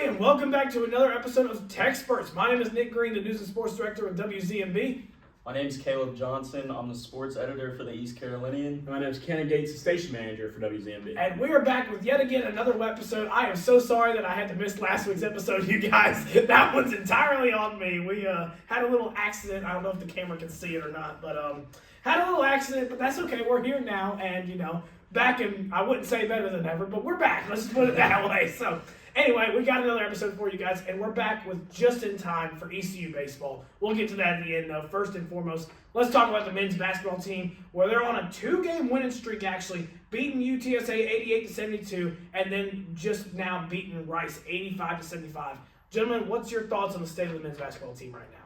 everybody, and welcome back to another episode of TECSpertZ. My name is Nick Green, the News and Sports Director with WZMB. My name is Caleb Johnson. I'm the sports editor for the East Carolinian. My name is Kenny Gates, the station manager for WZMB. And we are back with yet again another episode. I am so sorry that I had to miss last week's episode, you guys. That one's entirely on me. We had a little accident. I don't know if the camera can see it or not, but had a little accident, but that's okay. We're here now, and, back in, I wouldn't say better than ever, but we're back. Let's just put it that way. So, anyway, we got another episode for you guys, and we're back with just in time for ECU baseball. We'll get to that at the end, though. First and foremost, let's talk about the men's basketball team, where they're on a 2-game winning streak, actually, beating UTSA 88-72, and then just now beating Rice 85-75. Gentlemen, what's your thoughts on the state of the men's basketball team right now?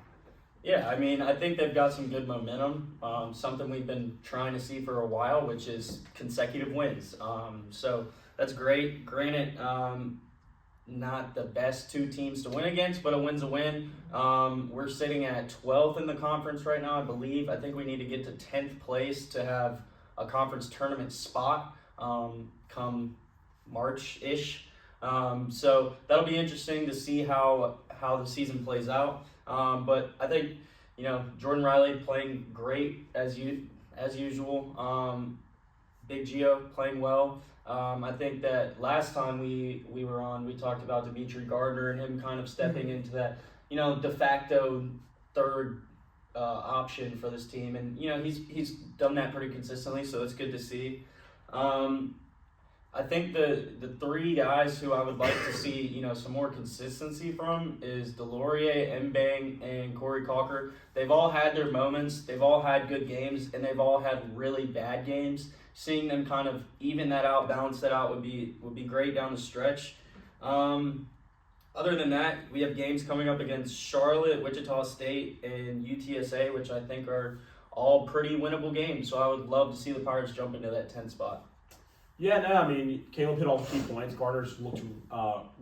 Yeah, I mean, I think they've got some good momentum, something we've been trying to see for a while, which is consecutive wins. So that's great. Granted, not the best two teams to win against, but a win's a win. We're sitting at 12th in the conference right now, I believe. I think we need to get to 10th place to have a conference tournament spot come March-ish. So that'll be interesting to see how the season plays out. But I think, Jordan Riley playing great as usual. Big Gio playing well. I think that last time we were on, we talked about Dimitri Gardner and him kind of stepping into that, de facto third option for this team. And, he's done that pretty consistently, so it's good to see. I think the three guys who I would like to see, some more consistency from is Delorier, Mbang, and Corey Cocker. They've all had their moments. They've all had good games, and they've all had really bad games. Seeing them kind of even that out, balance that out would be great down the stretch. Other than that, we have games coming up against Charlotte, Wichita State, and UTSA, which I think are all pretty winnable games. So I would love to see the Pirates jump into that 10th spot. Yeah, no, I mean, Caleb hit all the key points. Gardner's looked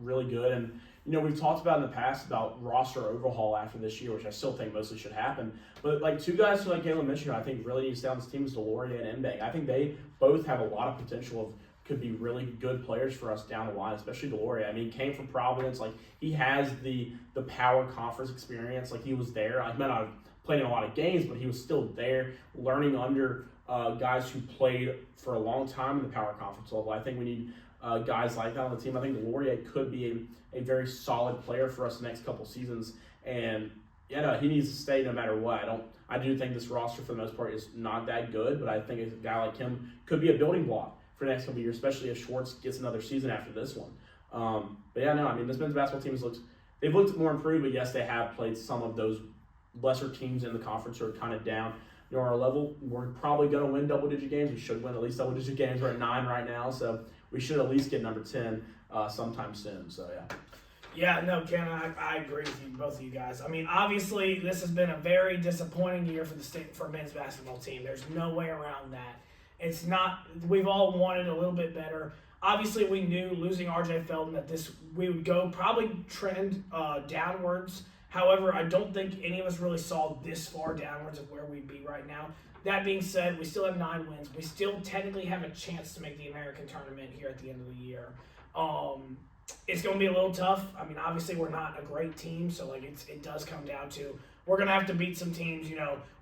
really good. And, we've talked about in the past about roster overhaul after this year, which I still think mostly should happen. But, two guys who, like Caleb mentioned, I think really need to stay on this team is Delorier and Mbang. I think they both have a lot of potential could be really good players for us down the line, especially Delorier. I mean, he came from Providence. He has the power conference experience. He was there. I might not have played in a lot of games, but he was still there learning under guys who played for a long time in the power conference level. I think we need guys like that on the team. I think Delorier could be a very solid player for us the next couple seasons. And, he needs to stay no matter what. I do think this roster for the most part is not that good, but I think a guy like him could be a building block for the next couple of years, especially if Schwartz gets another season after this one. This men's basketball team they've looked more improved, but yes, they have played some of those lesser teams in the conference who are kind of down. Our level, we're probably going to win double-digit games. We should win at least double-digit games. We're at 9 right now, so we should at least get number 10 sometime soon. So, yeah. Yeah, no, Ken, I agree with you, both of you guys. I mean, obviously, this has been a very disappointing year for men's basketball team. There's no way around that. It's not. We've all wanted a little bit better. Obviously, we knew losing R.J. Feldman that we would go probably trend downwards. However, I don't think any of us really saw this far downwards of where we'd be right now. That being said, we still have 9 wins. We still technically have a chance to make the American tournament here at the end of the year. It's going to be a little tough. I mean, obviously, we're not a great team, so it does come down to we're going to have to beat some teams.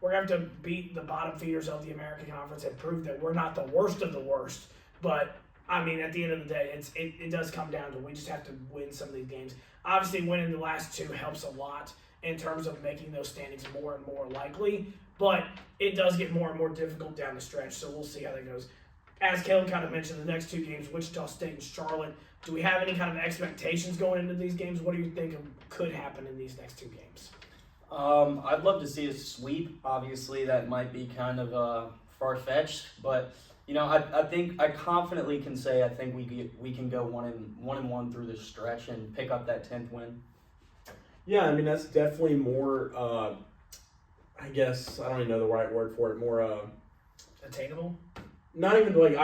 We're going to have to beat the bottom feeders of the American Conference and prove that we're not the worst of the worst. But I mean, at the end of the day, it does come down to we just have to win some of these games. Obviously, winning the last 2 helps a lot in terms of making those standings more and more likely, but it does get more and more difficult down the stretch, so we'll see how that goes. As Caleb kind of mentioned, the next 2 games, Wichita State and Charlotte, do we have any kind of expectations going into these games? What do you think could happen in these next 2 games? I'd love to see a sweep. Obviously, that might be kind of far-fetched, but I think I confidently can say I think we can go 1-1 through this stretch and pick up that 10th win. Yeah, I mean that's definitely more. I guess I don't even know the right word for it. More attainable. Not even what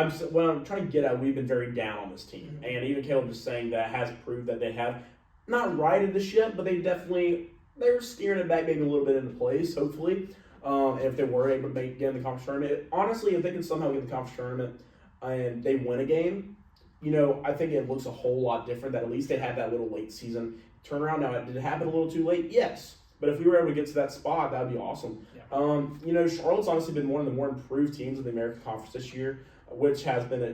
I'm trying to get at. We've been very down on this team, and even Caleb just saying that has proved that they have not righted the ship, but they're steering it back maybe a little bit into place. Hopefully. If they were able to get in the conference tournament. Honestly, if they can somehow get in the conference tournament and they win a game, I think it looks a whole lot different that at least they had that little late season turnaround. Now, did it happen a little too late? Yes. But if we were able to get to that spot, that would be awesome. Yeah. Charlotte's honestly been one of the more improved teams of the American Conference this year, which has been a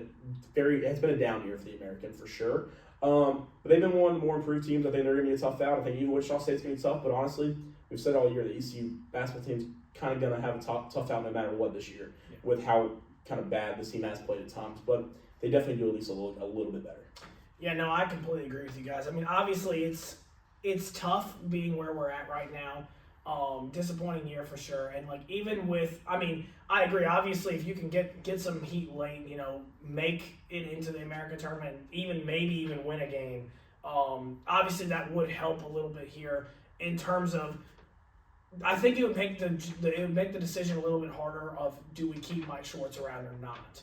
down year for the American for sure. But they've been one of the more improved teams. I think they're going to be a tough out. I think even Wichita State's going to be tough. But honestly, we've said all year the ECU basketball team's kind of going to have a tough out no matter what this year with how kind of bad this team has played at times. But they definitely do at least a little bit better. Yeah, no, I completely agree with you guys. I mean, obviously, it's tough being where we're at right now. Disappointing year for sure. And even with, I agree. Obviously, if you can get some heat late, make it into the American tournament, maybe even win a game. Obviously, that would help a little bit here in terms of. I think it would make the decision a little bit harder of do we keep Mike Schwartz around or not.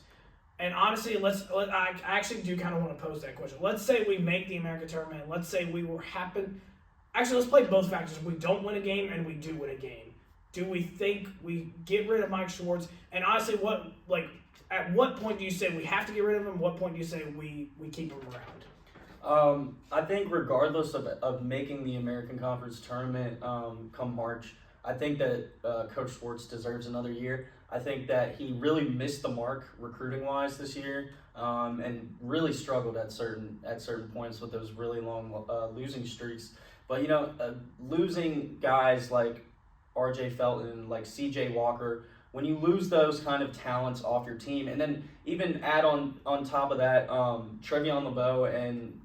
And honestly, I actually do kind of want to pose that question. Let's say we make the American tournament. Let's say we were happen. Actually, let's play both factors. We don't win a game and we do win a game. Do we think we get rid of Mike Schwartz? And honestly, at what point do you say we have to get rid of him? What point do you say we keep him around? I think regardless of making the American Conference tournament come March, I think that Coach Schwartz deserves another year. I think that he really missed the mark recruiting-wise this year, and really struggled at certain points with those really long losing streaks. But losing guys like R.J. Felton, like C.J. Walker, when you lose those kind of talents off your team, and then even add on top of that Trevion LeBeau and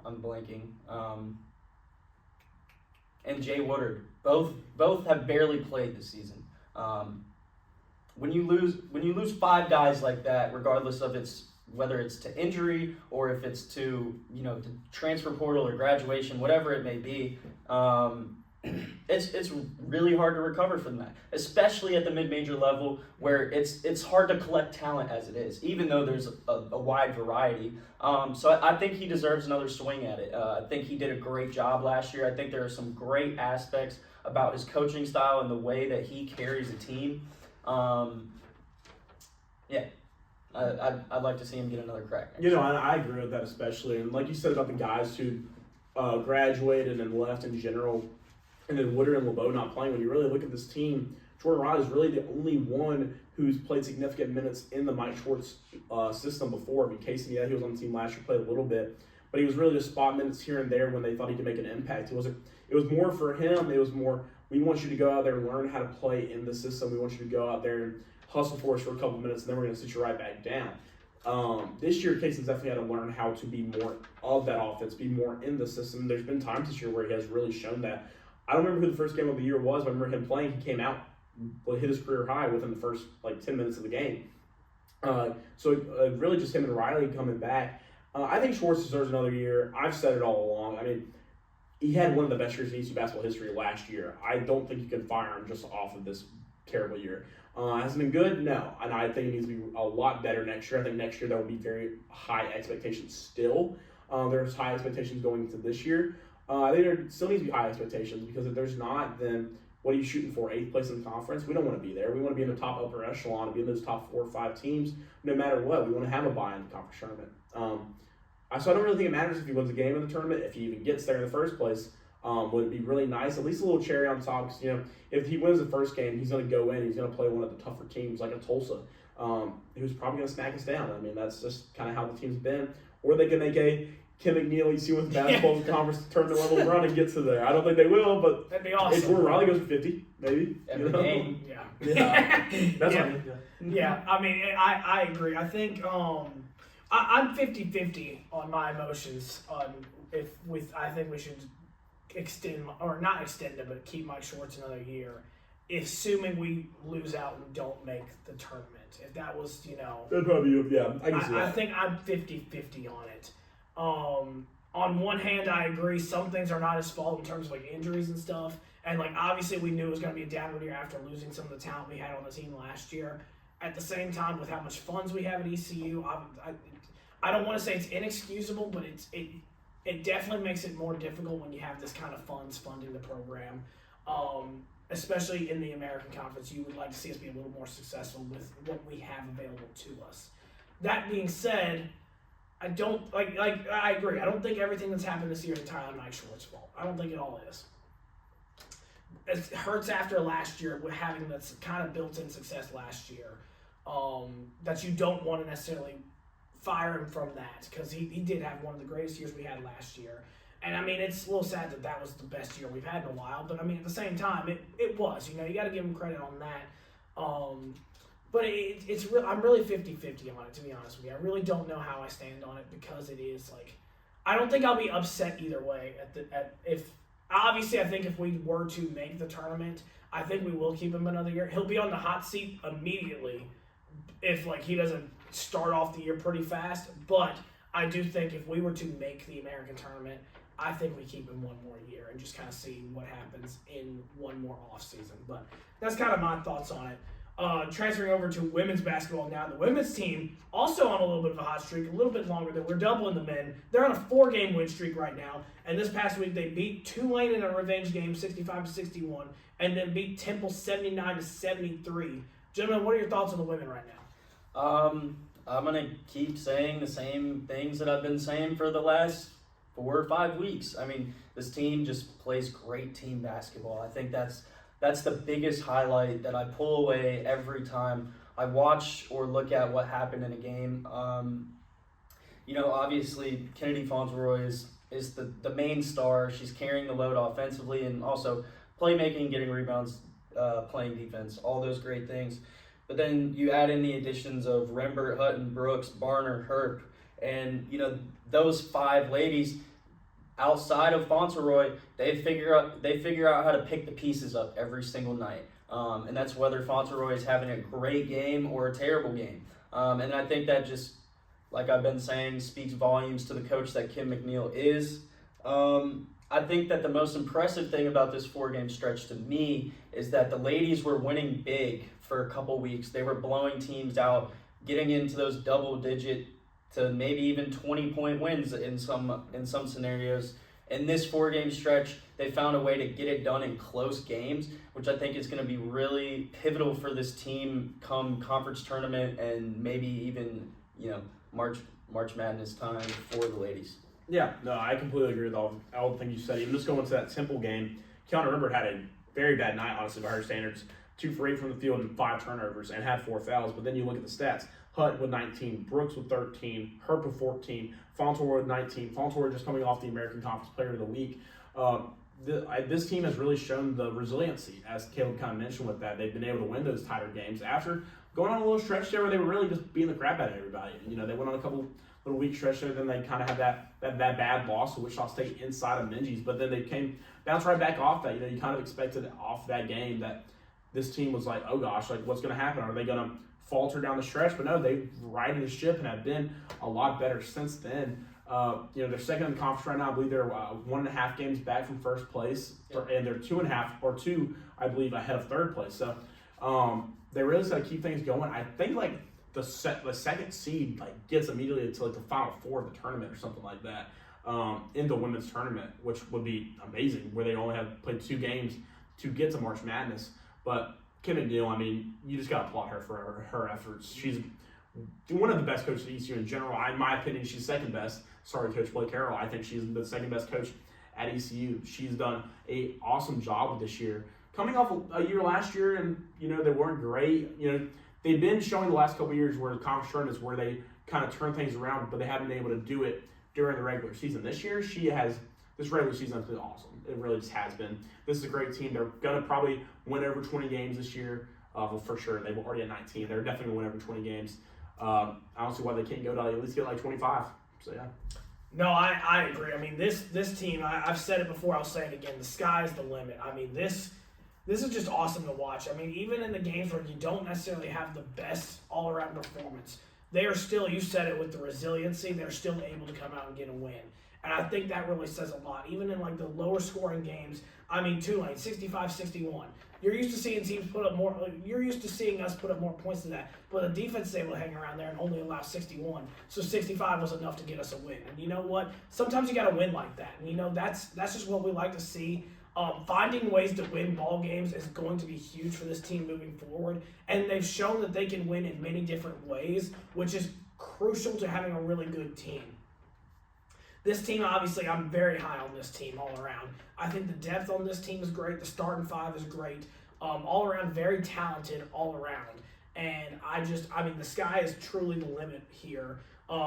I'm blanking. And Jay Woodard, both have barely played this season. When you lose 5 guys like that, regardless of whether it's to injury or if it's to to transfer portal or graduation, whatever it may be, it's really hard to recover from that, especially at the mid-major level where it's hard to collect talent as it is, even though there's a wide variety. So I think he deserves another swing at it. I think he did a great job last year. I think there are some great aspects about his coaching style and the way that he carries a team. I'd like to see him get another crack. And I agree with that especially. And like you said about the guys who graduated and left in general, and then Woodard and LeBeau not playing, when you really look at this team, Jordan Riley is really the only one who's played significant minutes in the Mike Schwartz system before. I mean, Casey, he was on the team last year, played a little bit, but he was really just spot minutes here and there when they thought he could make an impact. It was more for him. It was more, we want you to go out there and learn how to play in the system. We want you to go out there and hustle for us for a couple minutes, and then we're going to sit you right back down. This year, Casey's definitely had to learn how to be more of that offense, be more in the system. There's been times this year where he has really shown that. I don't remember who the first game of the year was, but I remember him playing. He came out, hit his career high within the first 10 minutes of the game. So really just him and Riley coming back. I think Schwartz deserves another year. I've said it all along. I mean, he had one of the best years in ECU basketball history last year. I don't think you can fire him just off of this terrible year. Has it been good? No. And I think it needs to be a lot better next year. I think next year there will be very high expectations still. There's high expectations going into this year. I think there still needs to be high expectations, because if there's not, then what are you shooting for? 8th place in the conference? We don't want to be there. We want to be in the top upper echelon, be in those top 4 or 5 teams no matter what. We want to have a bye in the conference tournament. So I don't really think it matters if he wins a game in the tournament, if he even gets there in the first place. Would it be really nice, at least a little cherry on top, because if he wins the first game, he's going to go in, he's going to play one of the tougher teams like a Tulsa, who's probably going to smack us down. I mean, that's just kind of how the team's been. Or they can make a Kim McNeil ECU with basketball conference tournament level run and get to there. I don't think they will, but that'd be awesome. If Jordan Riley goes for 50, maybe. Every game. Yeah. That's yeah. what I mean. Yeah, I mean, I agree. I think I'm 50-50 on my emotions on I think we should extend, or not extend it, but keep Mike Schwartz another year, assuming we lose out and don't make the tournament. If that was, That'd probably be, yeah, I can see that. I think I'm 50-50 on it. On one hand, I agree some things are not his fault in terms of injuries and stuff, and obviously we knew it was going to be a downward year after losing some of the talent we had on the team last year. At the same time, with how much funds we have at ECU, I don't want to say it's inexcusable, but it definitely makes it more difficult when you have this kind of funds funding the program. Especially in the American Conference, you would like to see us be a little more successful with what we have available to us. That being said, I don't like I agree. I don't think everything that's happened this year is entirely Mike Short's fault. I don't think it all is. It hurts after last year with having that kind of built-in success last year, that you don't want to necessarily fire him from that, because he did have one of the greatest years we had last year. And I mean, it's a little sad that that was the best year we've had in a while, but I mean, at the same time, it was. You know, you got to give him credit on that. But it's real. I'm really 50-50 on it, to be honest with you. I really don't know how I stand on it, because it is like, I don't think I'll be upset either way. Obviously, I think if we were to make the tournament, I think we will keep him another year. He'll be on the hot seat immediately if like he doesn't start off the year pretty fast. But I do think if we were to make the American tournament, I think we keep him one more year and just kind of see what happens in one more off season. But that's kind of my thoughts on it. Transferring over to women's basketball now. The women's team also on a little bit of a hot streak, a little bit longer than we're doubling the men. They're on a 4-game win streak right now. And this past week they beat Tulane in a revenge game, 65-61, and then beat Temple 79-73. Gentlemen, what are your thoughts on the women right now? I'm gonna keep saying the same things that I've been saying for the last 4 or 5 weeks. I mean, this team just plays great team basketball. I think that's the biggest highlight that I pull away every time I watch or look at what happened in a game. Obviously, Kennedy Fauntleroy is the main star. She's carrying the load offensively and also playmaking, getting rebounds, playing defense, all those great things. But then you add in the additions of Rembert, Hutton, Brooks, Barner, Herp, and those 5 ladies outside of Fauntleroy, they figure out how to pick the pieces up every single night, and that's whether Fauntleroy is having a great game or a terrible game. And I think that just, like I've been saying, speaks volumes to the coach that Kim McNeil is. I think that the most impressive thing about this 4-game stretch to me is that the ladies were winning big for a couple weeks. They were blowing teams out, getting into those double-digit to maybe even 20-point wins in some scenarios. In this 4-game stretch, they found a way to get it done in close games, which I think is going to be really pivotal for this team come conference tournament and maybe even March Madness time for the ladies. Yeah, no, I completely agree with all the things you said. Even just going to that Temple game, Keanu Rembert had a very bad night, honestly, by her standards. 2 for 8 from the field and 5 turnovers and had 4 fouls. But then you look at the stats. Hutton with 19, Brooks with 13, Herp with 14, Fauntleroy with 19. Fauntleroy just coming off the American Conference Player of the Week. This team has really shown the resiliency, as Caleb kind of mentioned with that. They've been able to win those tighter games after going on a little stretch there where they were really just beating the crap out of everybody. They went on a couple little week stretch there, then they kind of had that bad loss to Wichita State inside of Minji's, but then they bounced right back off that. You kind of expected off that game that this team was like, oh gosh, like what's going to happen? Are they going to falter down the stretch? But no, they've righted the ship and have been a lot better since then. They're second in the conference right now. I believe they're 1.5 games back from first place, and they're 2.5 or 2, I believe, ahead of third place. So they really just got to keep things going. I think like the second seed like gets immediately to like the final 4 of the tournament or something like that in the women's tournament, which would be amazing. Where they only have played 2 games to get to March Madness, but Kim McNeil, I mean, you just got to applaud her for her efforts. She's one of the best coaches at ECU in general. In my opinion, she's second best. Sorry, Coach Blake Carroll. I think she's the second best coach at ECU. She's done an awesome job with this year. Coming off a year last year, and they weren't great. They've been showing the last couple of years where the conference tournament is where they kind of turn things around, but they haven't been able to do it during the regular season. This year, this regular season has been awesome. It really just has been. This is a great team. They're going to probably win over 20 games this year. Well, for sure. They were already at 19. They're definitely going to win over 20 games. I don't see why they can't go to at least get like 25. So, yeah. No, I agree. I mean, this team, I've said it before, I'll say it again, the sky's the limit. I mean, this is just awesome to watch. I mean, even in the games where you don't necessarily have the best all-around performance, they are still, you said it, with the resiliency, they're still able to come out and get a win. And I think that really says a lot. Even in like the lower scoring games, I mean, Tulane, 65-61. You're used to seeing teams put up more, you're used to seeing us put up more points than that. But the defense is able to hang around there and only allow 61. So 65 was enough to get us a win. And you know what? Sometimes you got to win like that. And that's just what we like to see. Finding ways to win ball games is going to be huge for this team moving forward. And they've shown that they can win in many different ways, which is crucial to having a really good team. This team, obviously, I'm very high on this team all around. I think the depth on this team is great. The starting five is great. All around, very talented all around. And the sky is truly the limit here.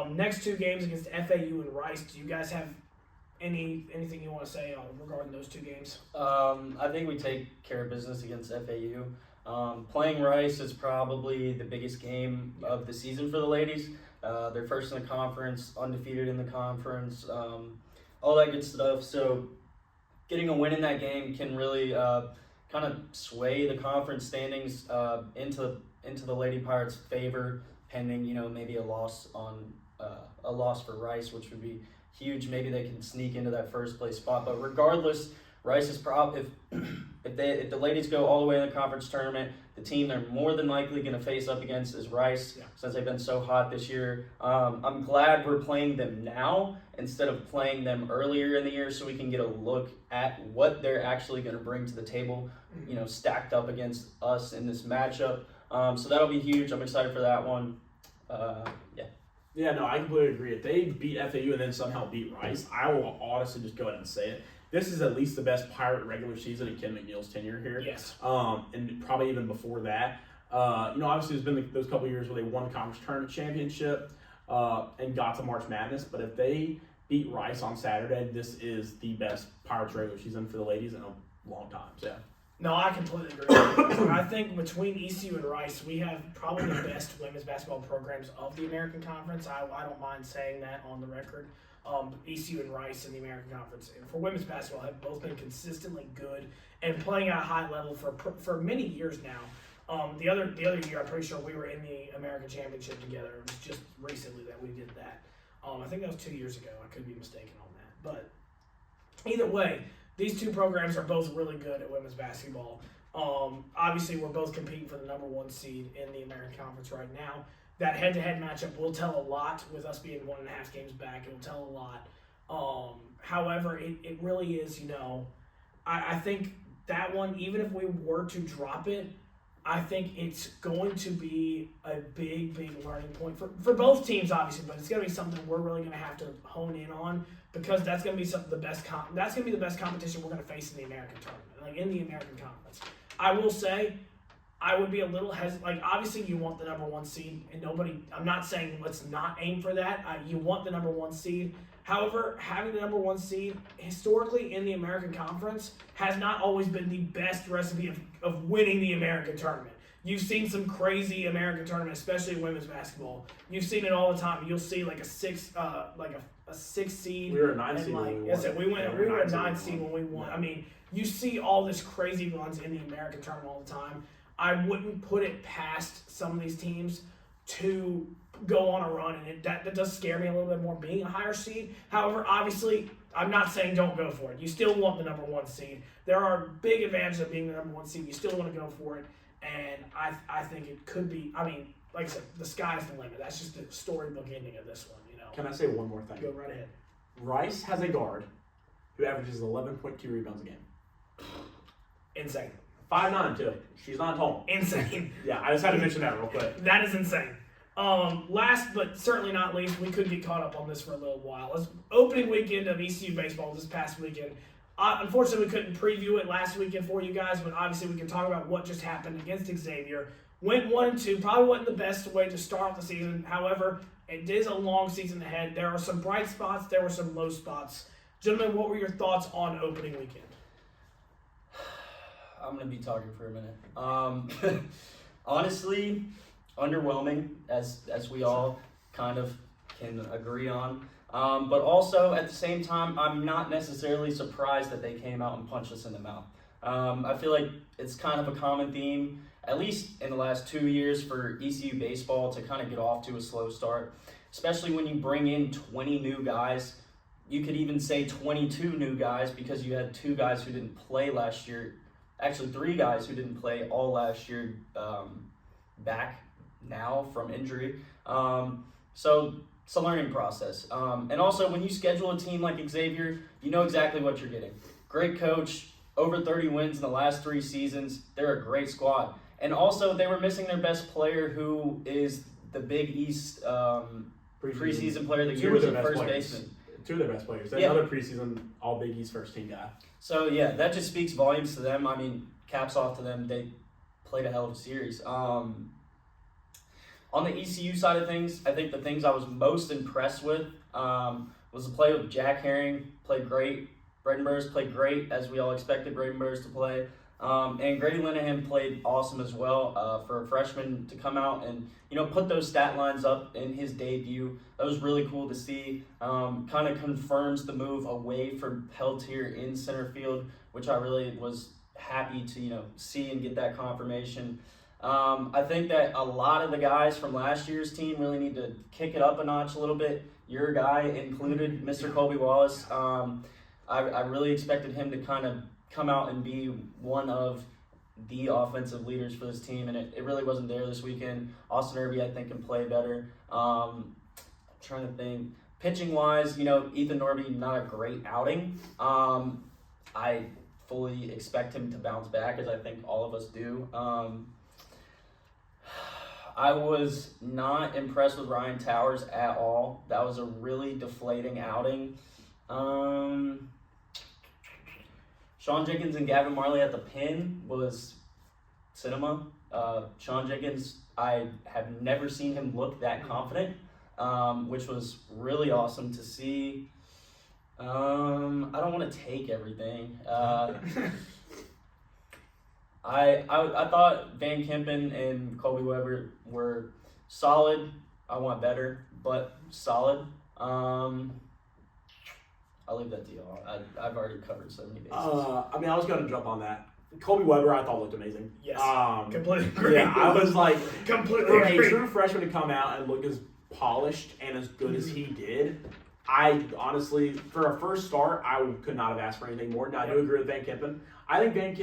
Next 2 games against FAU and Rice. Do you guys have anything you want to say regarding those 2 games? I think we take care of business against FAU. Playing Rice is probably the biggest game of the season for the ladies. They're first in the conference, undefeated in the conference, all that good stuff. So getting a win in that game can really kind of sway the conference standings into the Lady Pirates' favor, pending maybe a loss for Rice, which would be huge. Maybe they can sneak into that first place spot. But regardless, Rice is if the ladies go all the way in the conference tournament, the team they're more than likely going to face up against is Rice, since they've been so hot this year. I'm glad we're playing them now instead of playing them earlier in the year, so we can get a look at what they're actually going to bring to the table, stacked up against us in this matchup. So that'll be huge. I'm excited for that one. Yeah, no, I completely agree. If they beat FAU and then somehow beat Rice, I will honestly just go ahead and say it. This is at least the best Pirate regular season in Ken McNeil's tenure here. Yes. And probably even before that. Obviously there's been those couple of years where they won the conference tournament championship and got to March Madness. But if they beat Rice on Saturday, this is the best Pirates regular season for the ladies in a long time. So. No, I completely agree with you. I think between ECU and Rice, we have probably the best women's basketball programs of the American Conference. I don't mind saying that on the record. ECU and Rice in the American Conference for women's basketball have both been consistently good and playing at a high level for many years now. The other year, I'm pretty sure we were in the American Championship together. It was just recently that we did that. I think that was 2 years ago. I could be mistaken on that. But either way, these 2 programs are both really good at women's basketball. Obviously, we're both competing for the number 1 seed in the American Conference right now. That head-to-head matchup will tell a lot with us being 1.5 games back. It will tell a lot. However, it really is, I think that one, even if we were to drop it, I think it's going to be a big, big learning point for both teams, obviously, but it's going to be something we're really going to have to hone in on because that's going to be the best competition we're going to face in the American tournament, like in the American Conference. I will say, I would be a little hesitant. Obviously, you want the number 1 seed, and I'm not saying let's not aim for that. You want the number 1 seed. However, having the number 1 seed historically in the American Conference has not always been the best recipe of winning the American tournament. You've seen some crazy American tournament, especially in women's basketball. You've seen it all the time. You'll see like a 6 seed. We were a 9 seed when we won. We were a 9 seed when we won. I mean, you see all this crazy runs in the American tournament all the time. I wouldn't put it past some of these teams to go on a run, and that does scare me a little bit more being a higher seed. However, obviously, I'm not saying don't go for it. You still want the number 1 seed. There are big advantages of being the number 1 seed. You still want to go for it, and I think it could be. I mean, like I said, the sky's the limit. That's just the storybook ending of this one. Can I say one more thing? Go right ahead. Rice has a guard who averages 11.2 rebounds a game. Insane. 5'9" too. She's not tall. Insane. Yeah, I just had to mention that real quick. That is insane. Last but certainly not least, we could get caught up on this for a little while. It's opening weekend of ECU baseball this past weekend. Unfortunately, we couldn't preview it last weekend for you guys, but obviously we can talk about what just happened against Xavier. Went 1-2. Probably wasn't the best way to start the season. However, it is a long season ahead. There are some bright spots. There were some low spots. Gentlemen, what were your thoughts on opening weekend? I'm going to be talking for a minute. Honestly, underwhelming, as we all kind of can agree on. But also, at the same time, I'm not necessarily surprised that they came out and punched us in the mouth. I feel like it's kind of a common theme, at least in the last 2 years, for ECU baseball to kind of get off to a slow start, especially when you bring in 20 new guys. You could even say 22 new guys because you had 2 guys who didn't play last year. Actually, 3 guys who didn't play all last year back now from injury. So it's a learning process. And also, when you schedule a team like Xavier, you know exactly what you're getting. Great coach, over 30 wins in the last 3 seasons. They're a great squad. And also, they were missing their best player, who is the Big East preseason player of the Two year of was their a best first players. baseman. Two of their best players. That Yeah. other preseason All Big East first team guy. So yeah, that just speaks volumes to them. I mean, caps off to them. They played a hell of a series. On the ECU side of things, I think the things I was most impressed with was the play with Jack Herring. Played great. Braden Burrs played great, as we all expected Braden Burrs to play. And Grady Linehan played awesome as well for a freshman to come out and put those stat lines up in his debut. That was really cool to see. Kind of confirms the move away from Peltier in center field, which I really was happy to see and get that confirmation. I think that a lot of the guys from last year's team really need to kick it up a notch a little bit. Your guy included, Mr. Colby Wallace. I really expected him to kind of come out and be one of the offensive leaders for this team, and it really wasn't there this weekend. Austin Irby, I think, can play better. I'm trying to think. Pitching-wise, Ethan Norby, not a great outing. I fully expect him to bounce back, as I think all of us do. I was not impressed with Ryan Towers at all. That was a really deflating outing. Sean Jenkins and Gavin Marley at the pin was cinema. Sean Jenkins, I have never seen him look that confident, which was really awesome to see. I don't want to take everything. I thought Van Kempen and Colby Weber were solid. I want better, but solid. I'll leave that to y'all. I've already covered so many bases. I was going to jump on that. Colby Weber, I thought looked amazing. Yes, completely agree. Yeah, I was like, completely for a agree. true freshman to come out and look as polished and as good as he did, I honestly, for a first start, I could not have asked for anything more. Now, I do agree with Van Kempen. I think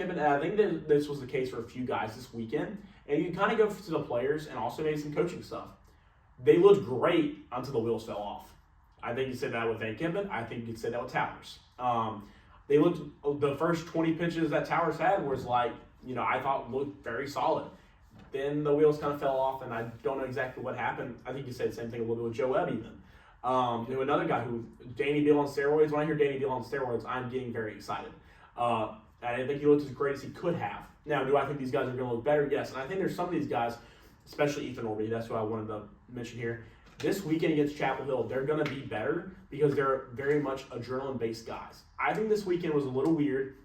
that this was the case for a few guys this weekend, and you kind of go to the players and also maybe some coaching stuff. They looked great until the wheels fell off. I think you said that with Van Kempen. I think you could say that with Towers. They looked, the first 20 pitches that Towers had was like, I thought looked very solid. Then the wheels kind of fell off, and I don't know exactly what happened. I think you said the same thing a little bit with Joe Webb even. Another guy Danny Beal on steroids. When I hear Danny Beal on steroids, I'm getting very excited. I didn't think he looked as great as he could have. Now, do I think these guys are going to look better? Yes. And I think there's some of these guys, especially Ethan Orby, that's who I wanted to mention here. This weekend against Chapel Hill, they're going to be better because they're very much adrenaline-based guys. I think this weekend was a little weird.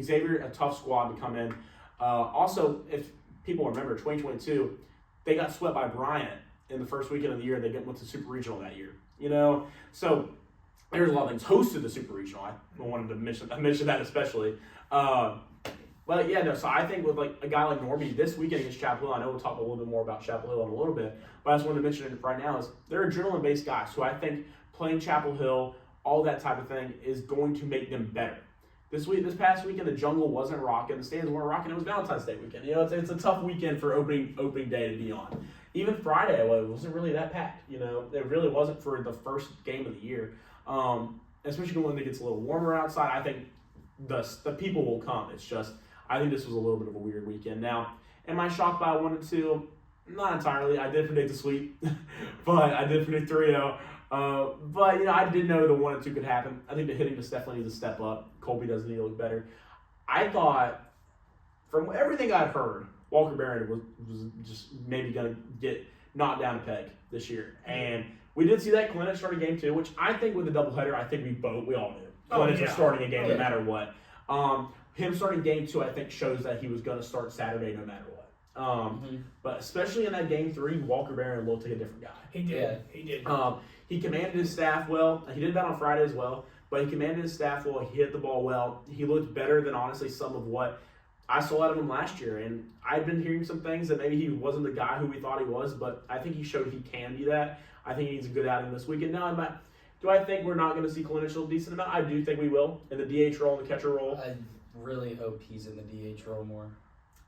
Xavier, a tough squad to come in. Also, if people remember, 2022, they got swept by Bryant in the first weekend of the year. They went to Super Regional that year. So there's a lot of things. Hosted the Super Regional. I wanted to mention that especially. So I think with like a guy like Norby this weekend against Chapel Hill, I know we'll talk a little bit more about Chapel Hill in a little bit, but I just wanted to mention it right now is they're adrenaline-based guys who I think playing Chapel Hill, all that type of thing is going to make them better. This past weekend, the jungle wasn't rocking, the stands weren't rocking. It was Valentine's Day weekend. It's a tough weekend for opening day to be on. Even Friday, it wasn't really that packed. It really wasn't for the first game of the year. Especially when it gets a little warmer outside. I think the people will come. It's just I think this was a little bit of a weird weekend. Now, am I shocked by 1-2? Not entirely. I did predict a sweep, but I did predict 3-0. I did know the 1-2 could happen. I think the hitting just definitely needs to step up. Colby does need to look better. I thought, from everything I've heard, Walker Barron was just maybe going to get knocked down a peg this year. And we did see that Clinic started game 2, which I think with a doubleheader, I think we all knew. Clinic was starting a game no matter what. Him starting game 2, I think, shows that he was going to start Saturday no matter what. But especially in that game 3, Walker Barron looked like a different guy. He did. Yeah. He did. He commanded his staff well. He did that on Friday as well. But he commanded his staff well. He hit the ball well. He looked better than, honestly, some of what I saw out of him last year. And I've been hearing some things that maybe he wasn't the guy who we thought he was. But I think he showed he can be that. I think he needs a good outing this weekend. Now, do I think we're not going to see Clinic a decent amount? I do think we will. In the DH role and the catcher role. I really hope he's in the DH role more.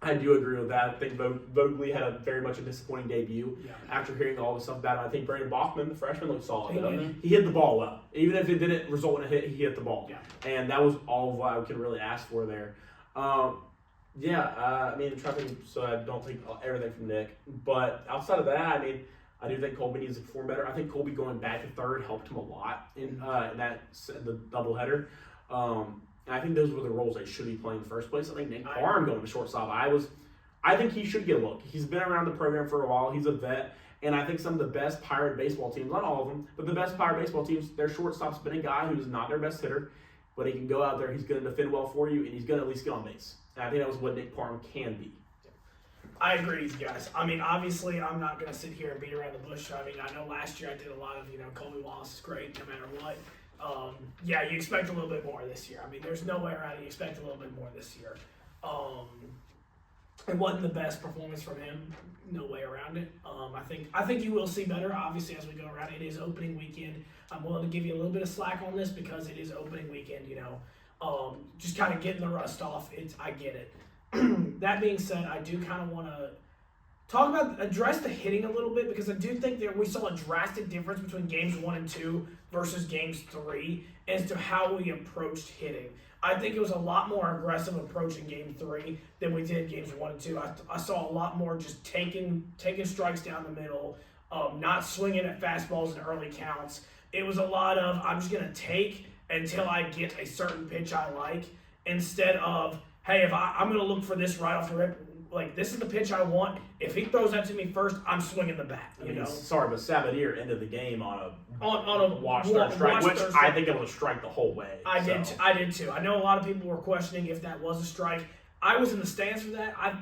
I do agree with that. I think Vogley had a very much a disappointing debut after hearing all the stuff about him. I think Brandon Bachman, the freshman, looked solid. He hit the ball well. Even if it didn't result in a hit, he hit the ball. Yeah. And that was all of what I could really ask for there. Yeah, I mean, I'm trying to think, so I don't think everything from Nick. But outside of that, I mean, I do think Colby needs to perform better. I think Colby going back to third helped him a lot in the doubleheader. And I think those were the roles they should be playing in the first place. I think Nick Parham going to shortstop. I think he should get a look. He's been around the program for a while. He's a vet. And I think some of the best Pirate baseball teams, not all of them, but the best Pirate baseball teams, their shortstop's been a guy who's not their best hitter, but he can go out there, he's going to defend well for you, and he's going to at least get on base. And I think that was what Nick Parham can be. I agree with you guys. I mean, obviously, I'm not going to sit here and beat around the bush. I mean, I know last year I did a lot of, Colby Wallace is great no matter what. Yeah, you expect a little bit more this year. I mean, there's no way around it. You expect a little bit more this year. It wasn't the best performance from him. No way around it. I think you will see better, obviously, as we go around. It is opening weekend. I'm willing to give you a little bit of slack on this because it is opening weekend, just kind of getting the rust off. I get it. That being said, I do kind of want to address the hitting a little bit because I do think that we saw a drastic difference between games 1 and 2 versus games 3 as to how we approached hitting. I think it was a lot more aggressive approach in game 3 than we did games 1 and 2. I saw a lot more just taking strikes down the middle, not swinging at fastballs in early counts. It was a lot of I'm just going to take until I get a certain pitch I like instead of, hey, if I'm going to look for this right off the rip, like this is the pitch I want. If he throws that to me first, I'm swinging the bat. Sorry, but Sabadir ended the game on a watch third strike, which I think it was a strike the whole way. I did too. I know a lot of people were questioning if that was a strike. I was in the stands for that. I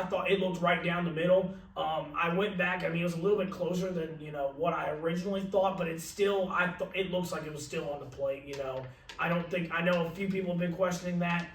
thought it looked right down the middle. I went back. I mean, it was a little bit closer than what I originally thought, but it's still. It looks like it was still on the plate. I know a few people have been questioning that.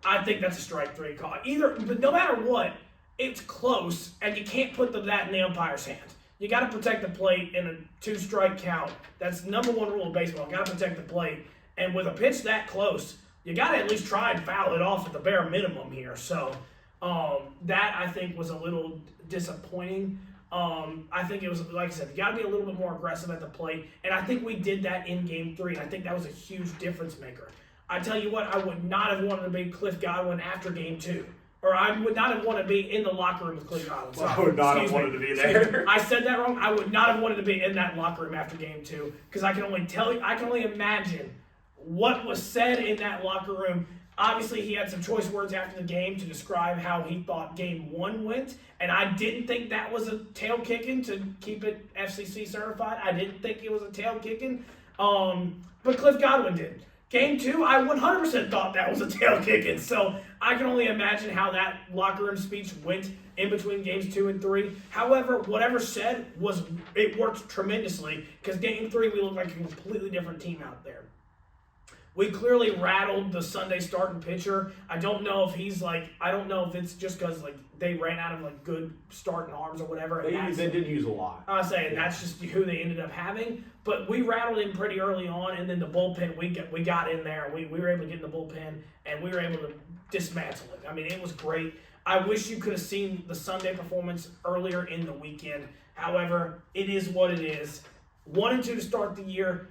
I think that's a strike 3 call. But no matter what, it's close, and you can't put that in the umpire's hand. You got to protect the plate in a 2-strike count. That's number 1 rule of baseball. You got to protect the plate, and with a pitch that close, you got to at least try and foul it off at the bare minimum here. So that I think was a little disappointing. I think it was, like I said, you got to be a little bit more aggressive at the plate, and I think we did that in Game 3, and I think that was a huge difference maker. I tell you what, I would not have wanted to be Cliff Godwin after Game 2. Or I would not have wanted to be in the locker room with Cliff Godwin. Sorry. I would not have wanted to be there. I said that wrong. I would not have wanted to be in that locker room after Game 2 because I can only imagine what was said in that locker room. Obviously, he had some choice words after the game to describe how he thought Game 1 went, and I didn't think that was a tail kicking to keep it FCC certified. I didn't think it was a tail kicking, but Cliff Godwin did. Game 2, I 100% thought that was a tail kicking, so I can only imagine how that locker room speech went in between games 2 and 3. However, whatever said it worked tremendously because Game 3 we looked like a completely different team out there. We clearly rattled the Sunday starting pitcher. I don't know if it's just because they ran out of good starting arms or whatever. They did use a lot. I was saying that's just who they ended up having. But we rattled him pretty early on, and then the bullpen we got in there. We were able to get in the bullpen, and we were able to dismantle it. I mean, it was great. I wish you could have seen the Sunday performance earlier in the weekend. However, it is what it is. 1 and 2 to start the year.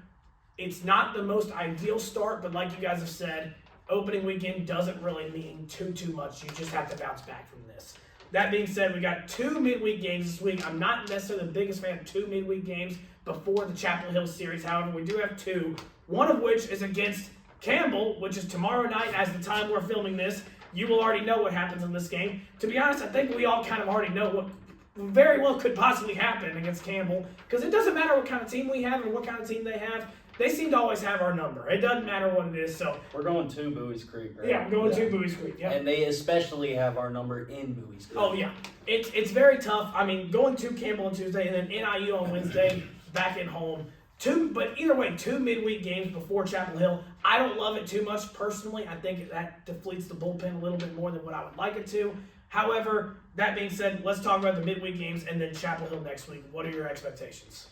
It's not the most ideal start, but like you guys have said, opening weekend doesn't really mean too much. You just have to bounce back from this. That being said, we got 2 midweek games this week. I'm not necessarily the biggest fan of 2 midweek games before the Chapel Hill series. However, we do have 2, one of which is against Campbell, which is tomorrow night as the time we're filming this. You will already know what happens in this game. To be honest, I think we all kind of already know what very well could possibly happen against Campbell because it doesn't matter what kind of team we have and what kind of team they have. They seem to always have our number. It doesn't matter what it is. So we're going to Bowie's Creek, right? Yeah, we're going to Bowie's Creek. Yeah, and they especially have our number in Bowie's Creek. Oh yeah, it's very tough. I mean, going to Campbell on Tuesday and then NIU on Wednesday, back at home. But either way, 2 midweek games before Chapel Hill. I don't love it too much personally. I think that depletes the bullpen a little bit more than what I would like it to. However, that being said, let's talk about the midweek games and then Chapel Hill next week. What are your expectations?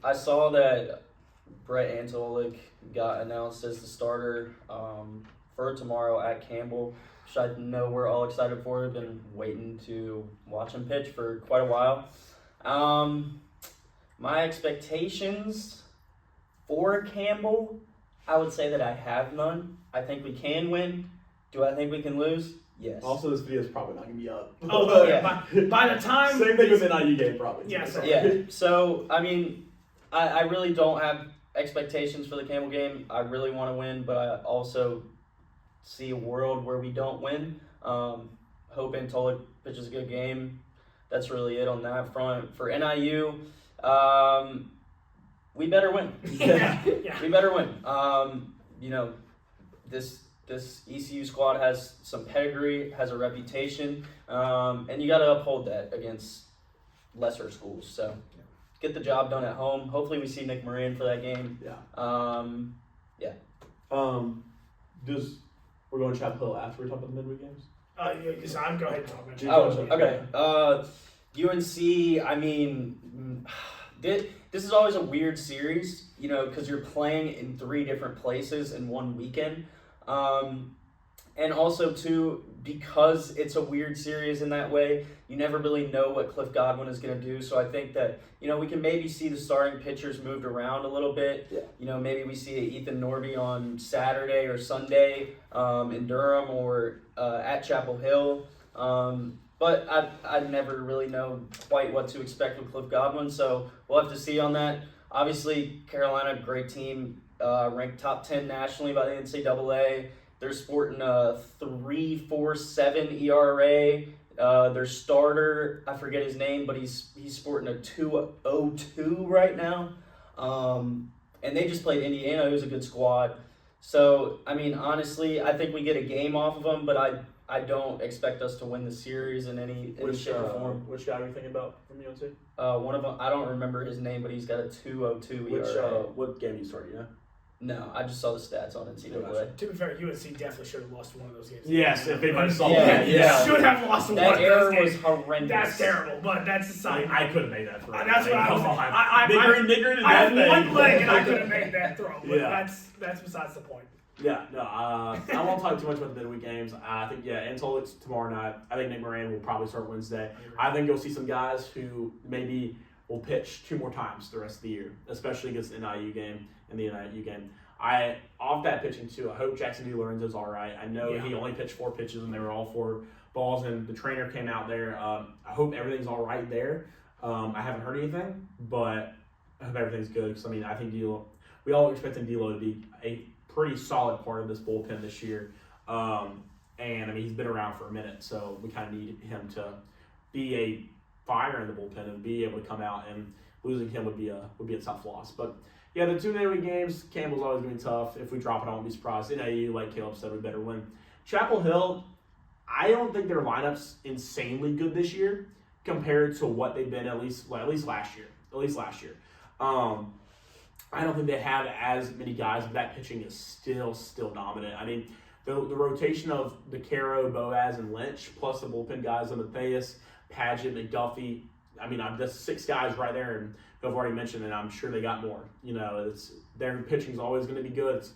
I saw that Brett Antolik got announced as the starter for tomorrow at Campbell, which I know we're all excited for. I've been waiting to watch him pitch for quite a while. My expectations for Campbell, I would say that I have none. I think we can win. Do I think we can lose? Yes. Also, this video is probably not going to be up. Oh, yeah. By the time... Same thing with the NIU game, probably. Yeah, so- Yeah. So, I mean, I really don't have expectations for the Campbell game. I really want to win, but I also see a world where we don't win. Hope Antolik pitches a good game. That's really it on that front. For NIU, we better win. Yeah. We better win. This ECU squad has some pedigree, has a reputation, and you got to uphold that against lesser schools. So get the job done at home. Hopefully we see Nick Moran for that game. Yeah. We're going to Chapel Hill after we talk about the midweek games? So I'll go ahead and talk about it. Oh, okay. UNC, I mean, this is always a weird series, because you're playing in 3 different places in one weekend. And also, too, because it's a weird series in that way, you never really know what Cliff Godwin is going to do. So I think that, we can maybe see the starting pitchers moved around a little bit. Yeah. Maybe we see Ethan Norby on Saturday or Sunday in Durham or at Chapel Hill. But I never really know quite what to expect with Cliff Godwin, so we'll have to see on that. Obviously, Carolina, great team, ranked top 10 nationally by the NCAA. They're sporting a 3.47 ERA. Their starter, I forget his name, but he's sporting a 2.02 right now. And they just played Indiana, who's a good squad. So, I mean, honestly, I think we get a game off of them, but I don't expect us to win the series in any shape or form. Which guy are you thinking about from UNC? One of them, I don't remember his name, but he's got a 2.02 ERA. What game you started, No, I just saw the stats on NCAA. To be fair, UNC definitely should have lost one of those games. Yes, if anybody saw Yeah, that. yeah. Should have lost one That of those error games. was horrendous. That's terrible, but that's a sign. I couldn't make that throw. That's what I was. Nigger in I have that one thing. leg and I could have made that throw, but Yeah. that's besides the point. Yeah, no, I won't talk too much about the midweek games. I think, Antolik's tomorrow night. I think Nick Moran will probably start Wednesday. I think you'll see some guys who maybe will pitch 2 more times the rest of the year, especially against the NIU game and the NIU game. Off that pitching too, I hope Jackson DiLorenzo's all right. I know he only pitched 4 pitches and they were all 4 balls, and the trainer came out there. I hope everything's all right there. I haven't heard anything, but I hope everything's good because, I think we all expecting D'Lo to be a pretty solid part of this bullpen this year. And, he's been around for a minute, so we kind of need him to be a fire in the bullpen and be able to come out, and losing him would be a tough loss. But, yeah, the 2 midweek games, Campbell's always going to be tough. If we drop it, I won't be surprised. NIU, like Caleb said, we better win. Chapel Hill, I don't think their lineup's insanely good this year compared to what they've been at least last year. I don't think they have as many guys, but that pitching is still dominant. The rotation of DeCaro, Boaz, and Lynch, plus the bullpen guys of Matthias, Padgett, McDuffie. That's 6 guys right there, and I've already mentioned, and I'm sure they got more. Their pitching's always going to be good. It's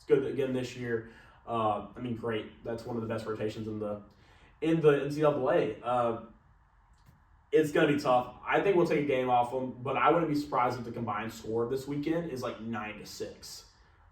good again this year. Great. That's one of the best rotations in the NCAA. It's going to be tough. I think we'll take a game off them, but I wouldn't be surprised if the combined score this weekend is like 9-6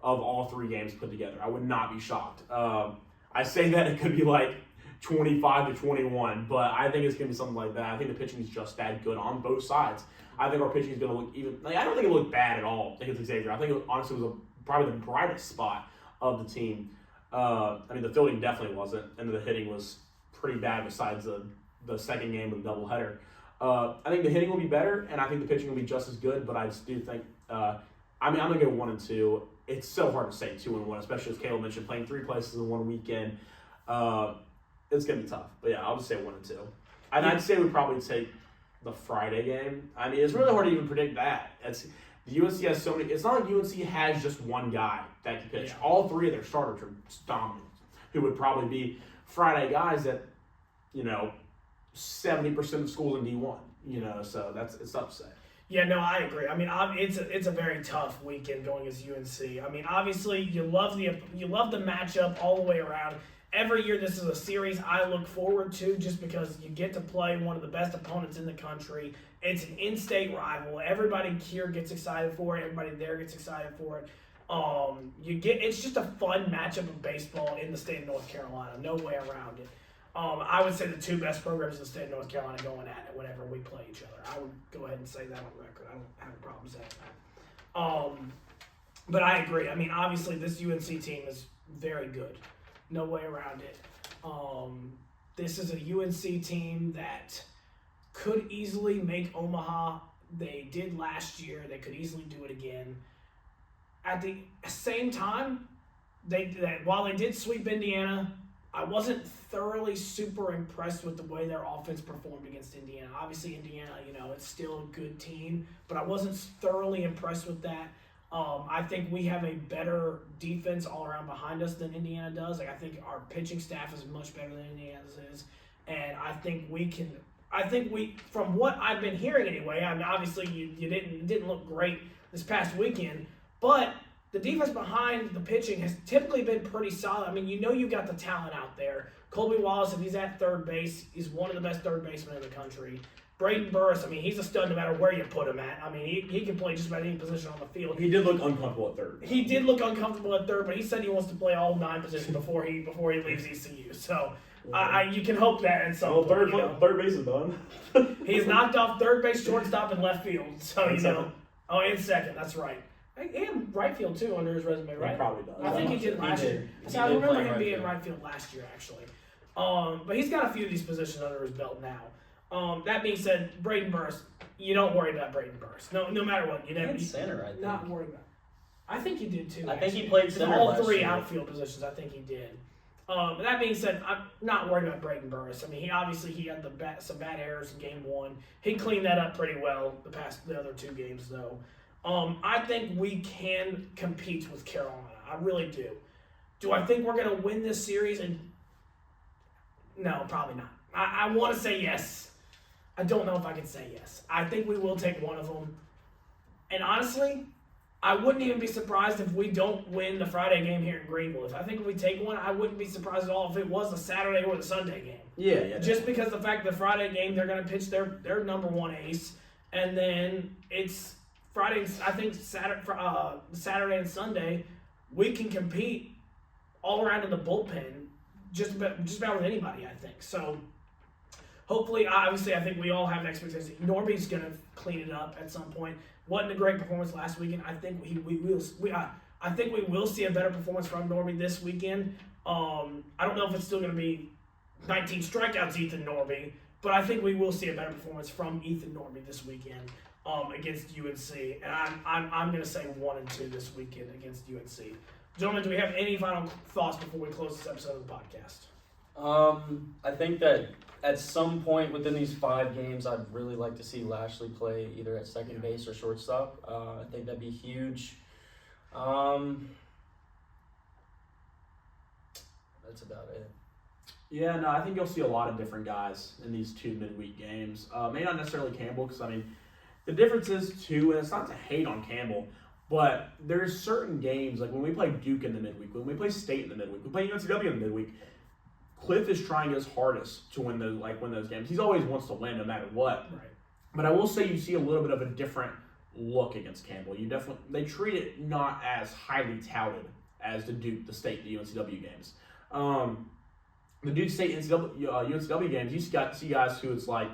of all 3 games put together. I would not be shocked. I say that it could be like 25-21, but I think it's going to be something like that. I think the pitching is just that good on both sides. I think our pitching is going to look even. I don't think it looked bad at all against Xavier. I think it honestly was probably the brightest spot of the team. The fielding definitely wasn't, and the hitting was pretty bad besides the second game of the doubleheader. I think the hitting will be better, and I think the pitching will be just as good, but I just do think I'm going to go 1-2. It's so hard to say 2-1, especially as Caleb mentioned, playing 3 places in one weekend. It's going to be tough. But, I'll just say 1-2. And I'd say we'd probably take the Friday game. It's really hard to even predict that. The UNC has so many – it's not like UNC has just one guy that can pitch. Yeah. All 3 of their starters are dominant, who would probably be Friday guys that, 70% of schools in D1, so it's tough to say. Yeah, no, I agree. It's a very tough weekend going as UNC. Obviously, you love the matchup all the way around. Every year, this is a series I look forward to just because you get to play one of the best opponents in the country. It's an in-state rival. Everybody here gets excited for it. Everybody there gets excited for it. It's just a fun matchup of baseball in the state of North Carolina. No way around it. I would say the two best programs in the state of North Carolina going at it whenever we play each other. I would go ahead and say that on record. I don't have a problem saying that. But I agree. I mean, obviously, this UNC team is very good. No way around it. This is a UNC team that could easily make Omaha. They did last year. They could easily do it again. At the same time, while they did sweep Indiana, I wasn't thoroughly super impressed with the way their offense performed against Indiana. Obviously, Indiana, it's still a good team, but I wasn't thoroughly impressed with that. I think we have a better defense all around behind us than Indiana does. I think our pitching staff is much better than Indiana's is, and I think from what I've been hearing anyway. I mean, obviously, it didn't look great this past weekend, but the defense behind the pitching has typically been pretty solid. I mean, you've got the talent out there. Colby Wallace, if he's at third base, he's one of the best third basemen in the country. Braden Burris, I mean, he's a stud no matter where you put him at. I mean, he can play just about any position on the field. He did look uncomfortable at third. He did look uncomfortable at third, but he said he wants to play all 9 positions before he leaves ECU. So you can hope that at some point. Third base is done. He's knocked off third base, shortstop, and left field. So and second. That's right. And right field too under his resume, right? He probably does. I think he did last year. I remember him being right field last year, actually. But he's got a few of these positions under his belt now. That being said, Braden Burris, you don't worry about Braden Burris. No matter what, center. I think. Not worried about. I think he did too. I think he played center all last 3 year. outfield positions. I think he did. That being said, I'm not worried about Braden Burris. I mean, he had some bad errors in game 1. He cleaned that up pretty well the other 2 games though. I think we can compete with Carolina. I really do. Do I think we're going to win this series? No, probably not. I want to say yes. I don't know if I can say yes. I think we will take one of them. And honestly, I wouldn't even be surprised if we don't win the Friday game here in Greenville. If we take one, I wouldn't be surprised at all if it was the Saturday or the Sunday game. Yeah. Just because the fact the Friday game, they're going to pitch their number 1 ace. And then it's Friday, I think Saturday and Sunday, we can compete all around in the bullpen just about with anybody, I think. So hopefully, obviously, I think we all have expectations. Norby's going to clean it up at some point. Wasn't a great performance last weekend. I think we will see a better performance from Norby this weekend. I don't know if it's still going to be 19 strikeouts Ethan Norby, but I think we will see a better performance from Ethan Norby this weekend against UNC. And I'm going to say 1-2 this weekend against UNC. Gentlemen, do we have any final thoughts before we close this episode of the podcast? I think that at some point within these 5 games, I'd really like to see Lashley play either at second base or shortstop. I think that'd be huge. That's about it. Yeah, no, I think you'll see a lot of different guys in these 2 midweek games. May not necessarily Campbell, because, I mean, the difference is, too, and it's not to hate on Campbell, but there's certain games, like when we play Duke in the midweek, when we play State in the midweek, we play UNCW in the midweek, Cliff is trying his hardest to win those games. He always wants to win no matter what. Right. But I will say you see a little bit of a different look against Campbell. They treat it not as highly touted as the Duke, the State, the UNCW games. The Duke State UNCW games, you see guys who it's like,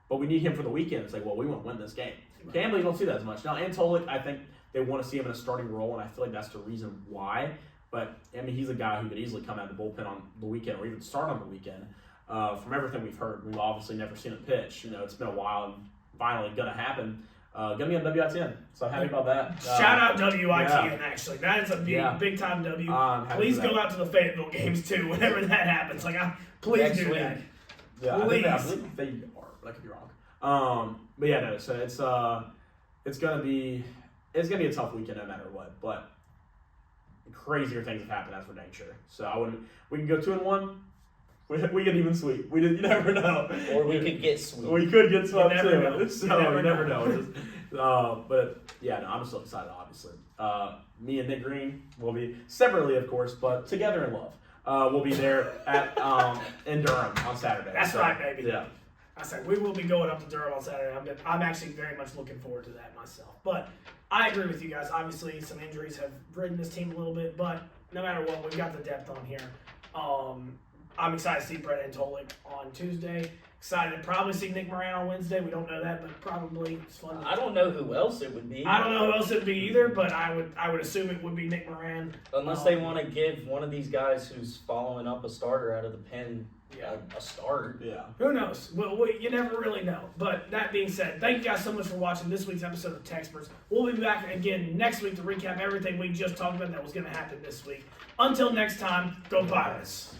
but we need him for the weekend. It's like, well, we want to win this game. Right. Campbell, you don't see that as much. Now, Antolik, I think they want to see him in a starting role, and I feel like that's the reason why. But, I mean, he's a guy who could easily come out of the bullpen on the weekend or even start on the weekend. From everything we've heard, we've obviously never seen him pitch. It's been a while and finally going to happen. Going to be on WITN, so I'm happy about that. Shout out WITN, actually. That is a big-time W. Please go out to the Fayetteville games, too, whenever that happens. Please do that. Yeah, please. I believe they are, but I could be wrong. But yeah, no, so it's gonna be a tough weekend no matter what, but crazier things have happened, that's for dang sure. So we can go 2-1. We get even sweep. You never know. Or we could get sweep. We could get swept too. Know. So you never know. But yeah, no, I'm so excited. Obviously, me and Nick Green will be separately, of course, but together in love. We'll be there at in Durham on Saturday. That's right, baby. Yeah. I said we will be going up to Durham on Saturday. I'm actually very much looking forward to that myself. But I agree with you guys. Obviously, some injuries have ridden this team a little bit, but no matter what, we've got the depth on here. I'm excited to see Brett Antolik on Tuesday. Excited to probably see Nick Moran on Wednesday. We don't know that, but probably it's fun. I don't know who else it would be. I don't know who else it would be either, but I would assume it would be Nick Moran. Unless they want to give one of these guys who's following up a starter out of the pen a start. Yeah. Who knows? Well, you never really know. But that being said, thank you guys so much for watching this week's episode of TECSpertZ. We'll be back again next week to recap everything we just talked about that was going to happen this week. Until next time, go Pirates.